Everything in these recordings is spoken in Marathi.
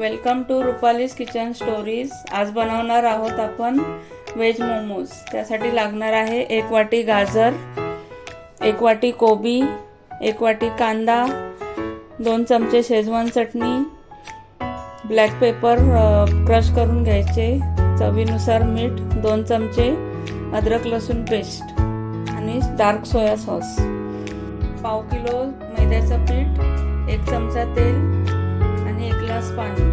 Welcome to Rupali's kitchen stories. आज बनवणार आहोत आपण व्हेज मोमोज। त्यासाठी लागणार आहे 1 वाटी गाजर, 1 वाटी कोबी, 1 वाटी कांदा, 2 चमचे शेजवान चटणी, ब्लॅक पेपर क्रश करून घ्यायचे, चवीनुसार मीठ, 2 चमचे अद्रक लसूण पेस्ट आणि डार्क सोया सॉस, पाव किलो मैद्याचं पीठ, 1 चमचा तेल आणि 1 ग्लास पाणी।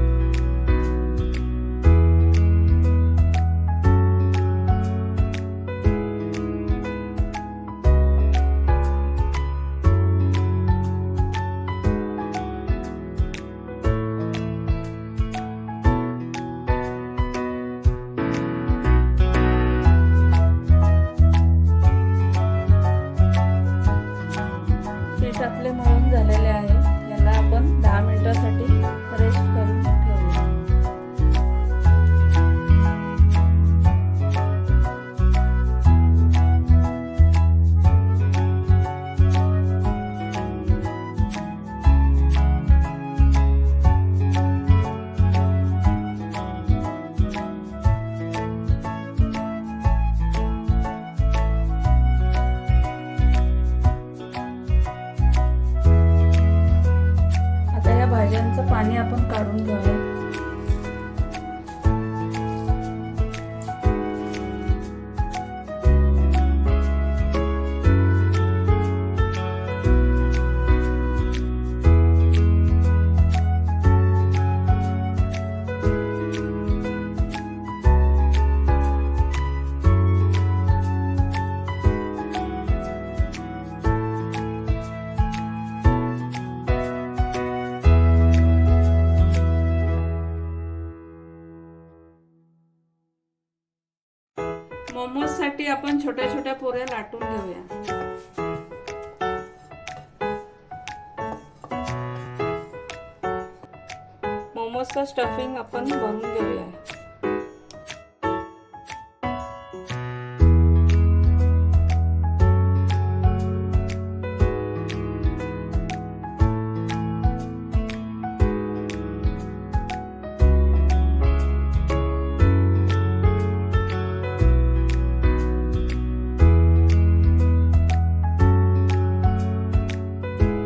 पीठ आपले मळून झालेले आहे। याला आपण 10 मिनिटांसाठी रेस्ट करून ठेवूया। भाज्यांचं पाणी आपण काढून घेऊया। मोमोज साठी आपण छोट्या छोट्या पुऱ्या लाटून घेऊया। मोमोजचं स्टफिंग आपण भरून घेऊया।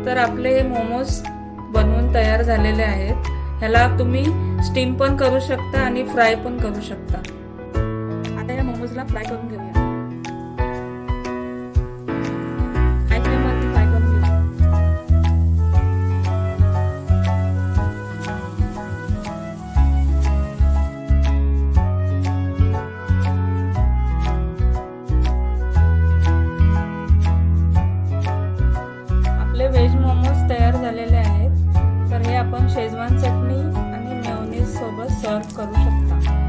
तर आपले हे मोमोज बनवून तयार झालेले आहेत। ह्याला तुम्ही स्टीम पण करू शकता आणि फ्राय पण करू शकता। आता या मोमोजला फ्राय करून घेऊया। हाय फ्लेम वरती फ्राय करून घेऊया। व्हेज मोमोज तयार झालेले आहेत। तर हे आपण शेजवान चटणी आणि मेयोनीज सोबत सर्व करू शकता।